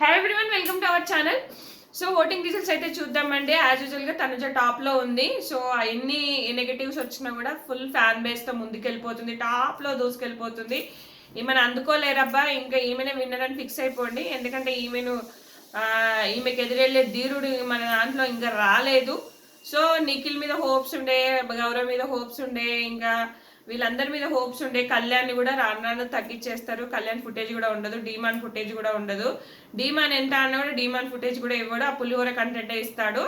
Hi everyone, welcome to our channel. So voting results అయితే చూద్దామండి. As యూజువల్గా తనుజ టాప్లో ఉంది. సో ఎన్ని నెగటివ్స్ వచ్చినా కూడా ఫుల్ ఫ్యాన్ బేస్తో ముందుకెళ్ళిపోతుంది, టాప్లో దూసుకెళ్ళిపోతుంది. ఈమెను అందుకోలేరబ్బా, ఇంకా ఈమెనే విన్నర్ అని ఫిక్స్ అయిపోండి. ఎందుకంటే ఈమెకి ఎదురెళ్ళే ధీరుడు మన దాంట్లో ఇంకా రాలేదు. సో నిఖిల్ మీద హోప్స్ ఉండే, గౌరవ్ మీద హోప్స్ ఉండే, ఇంకా వీళ్ళందరి మీద హోప్స్ ఉండే. కళ్యాణ్ కూడా రాను తగ్గించేస్తారు. కళ్యాణ్ ఫుటేజ్ కూడా ఉండదు, డీమాన్ ఫుటేజ్ కూడా ఉండదు. డీమాన్ ఎంత అన్నా కూడా డీమాన్ ఫుటేజ్ కూడా ఇవ్వడు, ఆ పులిహోర కంటెంట్ ఇస్తాడు.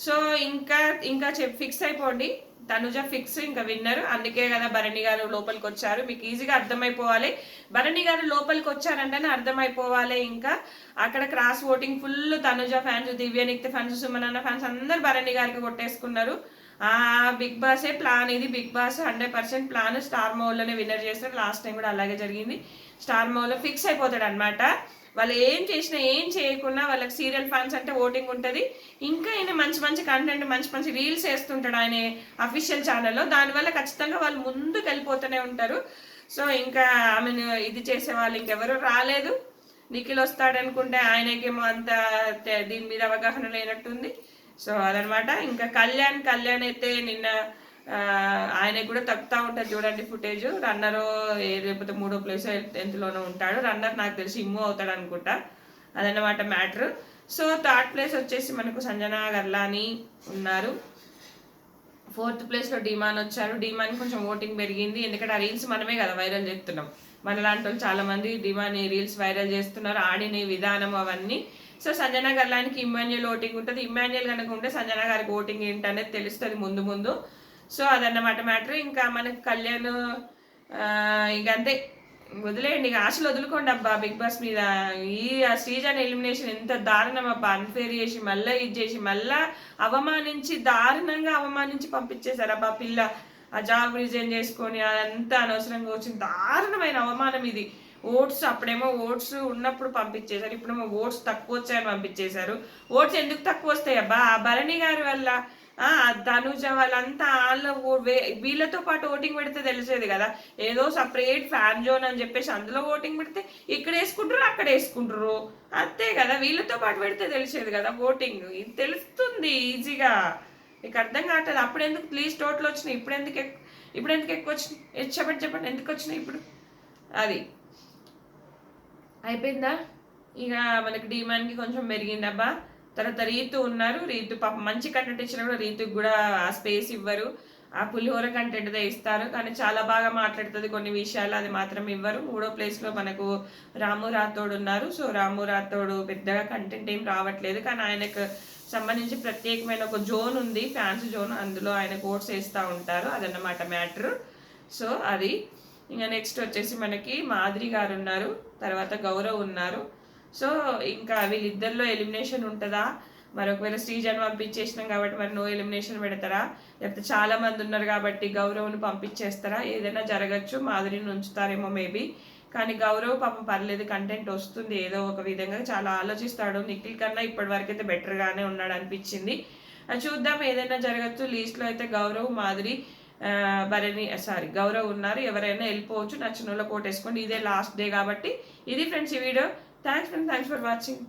సో ఇంకా ఫిక్స్ అయిపోండి, తనుజ ఫిక్స్, ఇంకా విన్నర్. అందుకే కదా భరణి గారు లోపలికి వచ్చారు. మీకు ఈజీగా అర్థమైపోవాలి, భరణి గారు లోపలికి వచ్చారంటేనే అర్థమైపోవాలి. ఇంకా అక్కడ cross voting full Tanuja fans, దివ్యనిక్త ఫ్యాన్స్, సుమనన్న ఫ్యాన్స్ అందరు భరణి గారికి కొట్టేసుకున్నారు. బిగ్ బాసే ప్లాన్ ఇది. Bigg Boss 100% plan. స్టార్ మౌల్లోనే విన్నర్ చేస్తారు. లాస్ట్ టైం కూడా అలాగే జరిగింది. స్టార్ మౌల్లో ఫిక్స్ అయిపోతాడు అనమాట. వాళ్ళు ఏం చేసినా ఏం చేయకున్నా వాళ్ళకి సీరియల్ ఫ్యాన్స్ అంటే ఓటింగ్ ఉంటుంది. ఇంకా ఆయన మంచి మంచి కంటెంట్, మంచి మంచి రీల్స్ వేస్తుంటాడు ఆయన అఫీషియల్ ఛానల్లో. దానివల్ల ఖచ్చితంగా వాళ్ళు ముందుకు వెళ్ళిపోతూనే ఉంటారు. సో ఇంకా ఆమెను ఇది చేసే వాళ్ళు ఇంకెవరు రాలేదు. నిఖిల్ వస్తాడనుకుంటే ఆయనకేమో అంత దీని మీద అవగాహన లేనట్టుంది. సో అదనమాట. ఇంకా కళ్యాణ్ అయితే నిన్న ఆయనకు కూడా తగ్గుతూ ఉంటుంది చూడండి ఫుటేజ్. రన్నరు లేకపోతే 3వ ప్లేస్ ఎంతలోనో ఉంటాడు. రన్నర్ నాకు తెలిసి ఇమ్ము అవుతాడు అనుకుంటా. అదనమాట మ్యాటర్. సో 3rd ప్లేస్ వచ్చేసి మనకు సంజనా గర్లాని ఉన్నారు. 4th ప్లేస్లో డీమాన్ వచ్చారు. డీమాన్ కొంచెం ఓటింగ్ పెరిగింది, ఎందుకంటే ఆ రీల్స్ మనమే కదా వైరల్ చేస్తున్నాం. మనలాంటి వాళ్ళు చాలా మంది డీమాన్ రీల్స్ వైరల్ చేస్తున్నారు, ఆడిన విధానం అవన్నీ. సో సంజనా గర్లానికి ఇమ్మాన్యుయల్ ఓటింగ్ ఉంటుంది. ఇమ్మాన్యుయల్ కనుక ఉంటే సంజనా గారికి ఓటింగ్ ఏంటనేది తెలుస్తుంది ముందు. సో అదన్నమాట మ్యాటర్. ఇంకా మనకు కళ్యాణ్ ఇంకంతే, వదిలేయండి, ఇక ఆశలు వదులుకోండి అబ్బా బిగ్ బాస్ మీద. ఈ శ్రీజాన్ ఎలిమినేషన్ ఎంత దారుణం అబ్బా, అన్ఫేర్ చేసి మళ్ళీ ఇది చేసి మళ్ళా దారుణంగా అవమానించి పంపించేశారు అబ్బా పిల్ల. ఆ జాబ్ రిజైన్ చేసుకొని అదంతా అనవసరంగా వచ్చింది, దారుణమైన అవమానం ఇది. అప్పుడేమో ఓట్స్ ఉన్నప్పుడు పంపించేశారు, ఇప్పుడేమో ఓట్స్ తక్కువ వచ్చాయని పంపించేశారు. ఓట్స్ ఎందుకు తక్కువ వస్తాయి అబ్బా? ఆ భరణి గారి వల్ల, ధనుజ వాళ్ళంతా వీళ్ళతో పాటు ఓటింగ్ పెడితే తెలిసేది కదా. ఏదో సపరేట్ ఫ్యాన్ జోన్ అని చెప్పేసి అందులో ఓటింగ్ పెడితే ఇక్కడ వేసుకుంటారు, అక్కడ వేసుకుంటారు, అంతే కదా. వీళ్ళతో పాటు పెడితే తెలిసేది కదా ఓటింగ్. ఇది తెలుస్తుంది ఈజీగా. మీకు అర్థం కావట్లేదు. అప్పుడు ఎందుకు ప్లీజ్ టోటల్ వచ్చినాయి, ఇప్పుడు ఎందుకు ఎక్కువ వచ్చినాయి? చెప్పండి ఎందుకు వచ్చినాయి ఇప్పుడు? అది అయిపోయిందా? ఇక మనకి డీమాన్కి కొంచెం పెరిగిందబ్బా. తర్వాత రీతు ఉన్నారు. రీతు పాప మంచి కంటెంట్ ఇచ్చినా కూడా రీతుకి కూడా ఆ స్పేస్ ఇవ్వరు. ఆ పులిహోర కంటెంట్దే ఇస్తారు, కానీ చాలా బాగా మాట్లాడుతుంది కొన్ని విషయాలు, అది మాత్రం ఇవ్వరు. 3వ ప్లేస్లో మనకు రాము రాథోడ్ ఉన్నారు. సో రాము రాథోడ్ పెద్దగా కంటెంట్ ఏం రావట్లేదు, కానీ ఆయనకు సంబంధించి ప్రత్యేకమైన ఒక జోన్ ఉంది, ఫ్యాన్స్ జోన్. అందులో ఆయన కోట్స్ వేస్తూ ఉంటారు, అదన్నమాట మ్యాటర్. సో అది. ఇంకా నెక్స్ట్ వచ్చేసి మనకి మాధురి గారు ఉన్నారు, తర్వాత గౌరవ్ ఉన్నారు. సో ఇంకా వీళ్ళిద్దరిలో ఎలిమినేషన్ ఉంటుందా? మరి ఒకవేళ శ్రీజాన్ పంపించేసినాం కాబట్టి మరి నో ఎలిమినేషన్ పెడతారా? లేకపోతే చాలా మంది ఉన్నారు కాబట్టి గౌరవ్ను పంపించేస్తారా? ఏదైనా జరగచ్చు, మాధురిని ఉంచుతారేమో మేబీ. కానీ గౌరవ్ పాపం పర్లేదు, కంటెంట్ వస్తుంది ఏదో ఒక విధంగా, చాలా ఆలోచిస్తాడు. నిఖిల్ కన్నా ఇప్పటి వరకు అయితే బెటర్గానే ఉన్నాడు అనిపించింది. చూద్దాం, ఏదైనా జరగచ్చు. లీస్ట్లో అయితే గౌరవ్, మాధురి, గౌరవ్ ఉన్నారు. ఎవరైనా వెళ్ళిపోవచ్చు, నచ్చిన వాళ్ళ కోట్ వేసుకోండి. ఇదే లాస్ట్ డే కాబట్టి. ఇది ఫ్రెండ్స్ ఈ వీడియో. Thanks for watching.